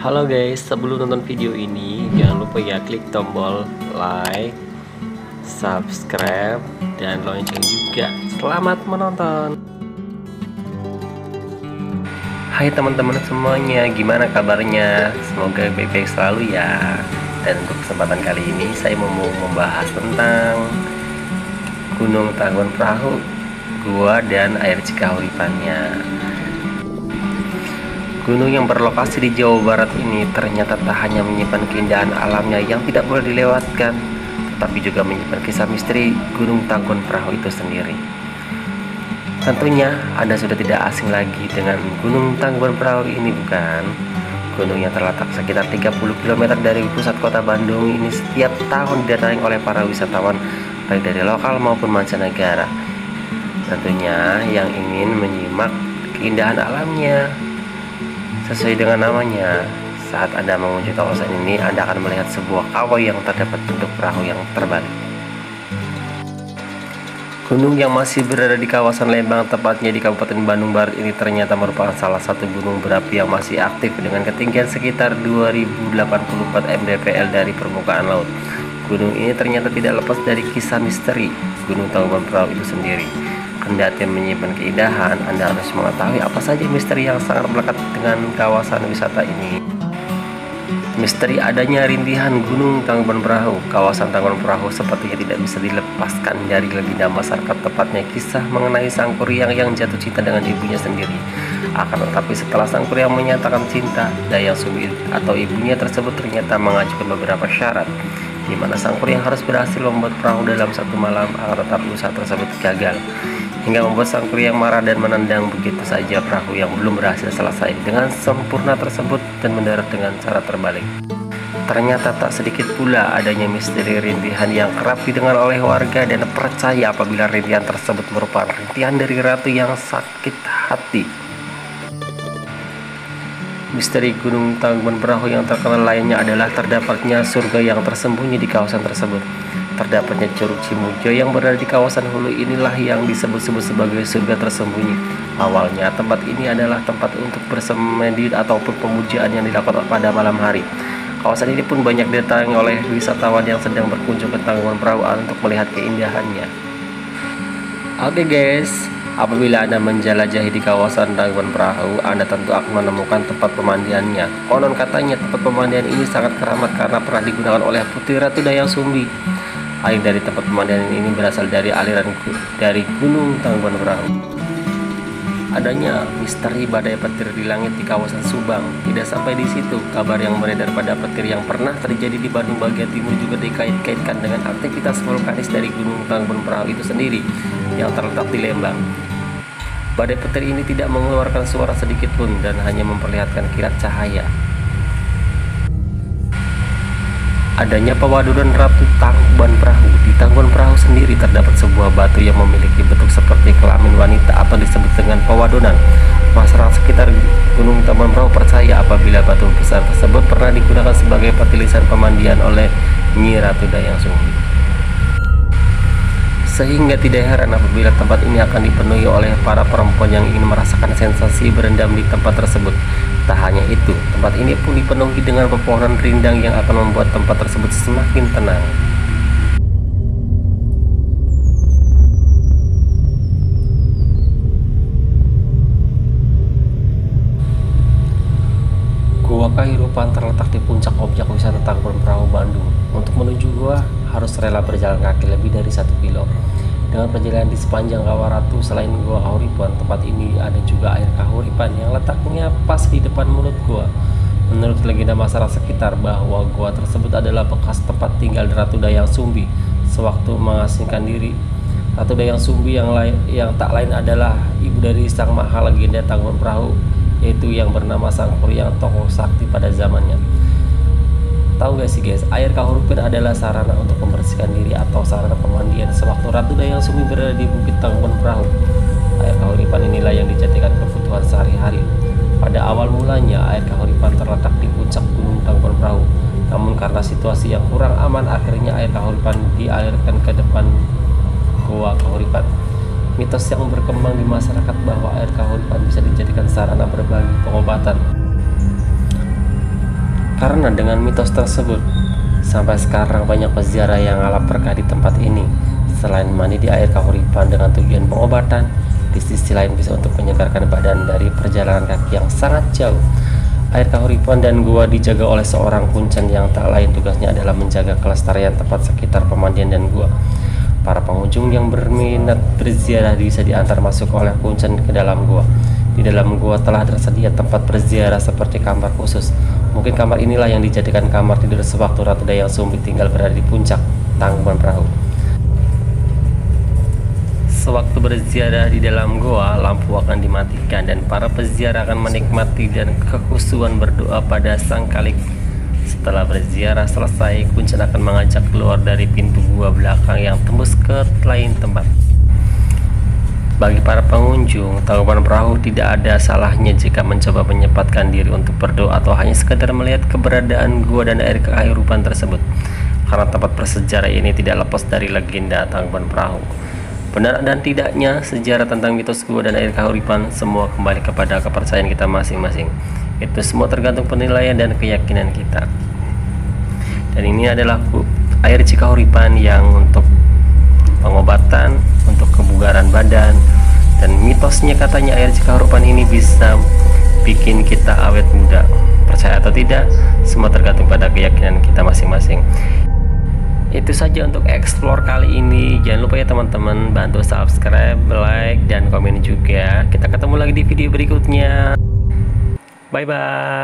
Halo guys, sebelum nonton video ini jangan lupa ya klik tombol like, subscribe, dan lonceng juga. Selamat menonton. Hai teman-teman semuanya, gimana kabarnya? Semoga baik-baik selalu ya. Dan untuk kesempatan kali ini saya mau membahas tentang Gunung Tangkuban Perahu, gua dan air Cikahuripannya. Gunung yang berlokasi di Jawa Barat ini ternyata tak hanya menyimpan keindahan alamnya yang tidak boleh dilewatkan, tetapi juga menyimpan kisah misteri Gunung Tangkuban Perahu itu sendiri. Tentunya Anda sudah tidak asing lagi dengan Gunung Tangkuban Perahu ini, bukan? Gunung yang terletak sekitar 30 km dari pusat kota Bandung ini setiap tahun didatangi oleh para wisatawan baik dari lokal maupun mancanegara. Tentunya yang ingin menyimak keindahan alamnya. Sesuai dengan namanya, saat Anda mengunjungi kawasan ini, Anda akan melihat sebuah kawah yang terdapat bentuk perahu yang terbalik. Gunung yang masih berada di kawasan Lembang, tepatnya di Kabupaten Bandung Barat ini ternyata merupakan salah satu gunung berapi yang masih aktif dengan ketinggian sekitar 2084 mdpl dari permukaan laut. Gunung ini ternyata tidak lepas dari kisah misteri Gunung Tangkuban Perahu itu sendiri. Kendati menyimpan keindahan, Anda harus mengetahui apa saja misteri yang sangat melekat dengan kawasan wisata ini. Misteri adanya rintihan Gunung Tangkuban Perahu. Kawasan Tangkuban Perahu sepertinya tidak bisa dilepaskan dari legenda masyarakat, tepatnya kisah mengenai sang kuryang yang jatuh cinta dengan ibunya sendiri. Akan tetapi setelah sang kuryang menyatakan cinta, Dayang Sumbi atau ibunya tersebut ternyata mengajukan beberapa syarat, di mana sang kuryang harus berhasil membuat perahu dalam satu malam, akan tetapi usaha tersebut gagal, hingga membuat sang kuryang marah dan menendang begitu saja perahu yang belum berhasil selesai dengan sempurna tersebut dan mendarat dengan cara terbalik. Ternyata tak sedikit pula adanya misteri rintihan yang kerap didengar oleh warga dan percaya apabila rintihan tersebut merupakan rintihan dari ratu yang sakit hati. Misteri Gunung Tangkuban Perahu yang terkenal lainnya adalah terdapatnya surga yang tersembunyi di kawasan tersebut. Terdapatnya Curug Cimujo yang berada di kawasan hulu inilah yang disebut-sebut sebagai surga tersembunyi. Awalnya tempat ini adalah tempat untuk bersemedi ataupun pemujaan yang dilakukan pada malam hari. Kawasan ini pun banyak didatangi oleh wisatawan yang sedang berkunjung ke Tangkuban Perahu untuk melihat keindahannya. Oke guys, apabila Anda menjelajahi di kawasan Tangkuban Perahu, Anda tentu akan menemukan tempat pemandiannya. Konon katanya tempat pemandian ini sangat keramat karena pernah digunakan oleh Putri Ratu Dayang Sumbi. Air dari tempat pemandian ini berasal dari aliran dari Gunung Tangkuban Perahu. Adanya misteri badai petir di langit di kawasan Subang. Tidak sampai di situ, kabar yang beredar pada petir yang pernah terjadi di Bandung bagian timur juga dikait-kaitkan dengan aktivitas vulkanis dari Gunung Tangkuban Perahu itu sendiri yang terletak di Lembang. Badai petir ini tidak mengeluarkan suara sedikit pun dan hanya memperlihatkan kilat cahaya. Adanya pewaduran Ratu Tangkuban Perahu. Di Tangkuban Perahu sendiri terdapat sebuah batu yang memiliki bentuk seperti kelamin wanita atau disebut dengan pewadonan. Masyarakat sekitar Gunung Tangkuban Perahu percaya apabila batu besar tersebut pernah digunakan sebagai petilisan pemandian oleh Nyi Ratu Dayang Sumbi. Sehingga tidak heran apabila tempat ini akan dipenuhi oleh para perempuan yang ingin merasakan sensasi berendam di tempat tersebut. Tak hanya itu, tempat ini pun dipenuhi dengan pepohonan rindang yang akan membuat tempat tersebut semakin tenang. Gua Kahirupan terletak di puncak objek wisata Tangkuban Perahu Bandung. Untuk menuju gua harus rela berjalan kaki lebih dari 1 kilo. Dengan perjalanan di sepanjang Kawah Ratu, selain Gua Kahuripan, tempat ini ada juga air Kahuripan yang letaknya pas di depan mulut gua. Menurut legenda masyarakat sekitar bahwa gua tersebut adalah bekas tempat tinggal Ratu Dayang Sumbi sewaktu mengasingkan diri. Ratu Dayang Sumbi yang tak lain adalah ibu dari sang maha legenda Tangkuban Perahu, yaitu yang bernama Sang Kuryang, tokoh sakti pada zamannya. Tahu gak sih guys, air Kahuripan adalah sarana untuk membersihkan diri atau sarana pemandian sewaktu Ratu Dayang Sumbi berada di Bukit Tangkuban Perahu. Air Kahuripan inilah yang dijadikan kebutuhan sehari-hari. Pada awal mulanya, air Kahuripan terletak di puncak Gunung Tangkuban Perahu. Namun karena situasi yang kurang aman, akhirnya air Kahuripan dialirkan ke depan Gua Kahuripan. Mitos yang berkembang di masyarakat bahwa air Kahuripan bisa dijadikan sarana berbagi pengobatan. Karena dengan mitos tersebut, sampai sekarang banyak peziarah yang ngalap berkah di tempat ini. Selain mandi di air kahuripan dengan tujuan pengobatan, di sisi lain bisa untuk menyegarkan badan dari perjalanan kaki yang sangat jauh. Air kahuripan dan gua dijaga oleh seorang kuncen yang tak lain tugasnya adalah menjaga kelestarian tempat sekitar pemandian dan gua. Para pengunjung yang berminat berziarah bisa diantar masuk oleh kuncen ke dalam gua. Di dalam gua telah tersedia tempat berziarah seperti kamar khusus. Mungkin kamar inilah yang dijadikan kamar tidur sewaktu Ratu Dayang Sumbi tinggal berada di puncak Tangkuban Perahu. Sewaktu berziarah di dalam goa, lampu akan dimatikan dan para peziarah akan menikmati dan kekhusyuan berdoa pada Sang Khalik. Setelah berziarah selesai, kuncen akan mengajak keluar dari pintu gua belakang yang tembus ke lain tempat. Bagi para pengunjung, Tangkuban Perahu tidak ada salahnya jika mencoba menyempatkan diri untuk berdoa atau hanya sekedar melihat keberadaan gua dan air kehidupan tersebut. Karena tempat bersejarah ini tidak lepas dari legenda Tangkuban Perahu. Benar dan tidaknya sejarah tentang mitos gua dan air kahuripan semua kembali kepada kepercayaan kita masing-masing. Itu semua tergantung penilaian dan keyakinan kita. Dan ini adalah air Cikahuripan yang untuk pengobatan, untuk kebugaran badan, dan mitosnya katanya air Cikahuripan ini bisa bikin kita awet muda. Percaya atau tidak, semua tergantung pada keyakinan kita masing-masing. Itu saja untuk explore kali ini. Jangan lupa ya teman-teman, bantu subscribe, like, dan komen juga. Kita ketemu lagi di video berikutnya. Bye bye.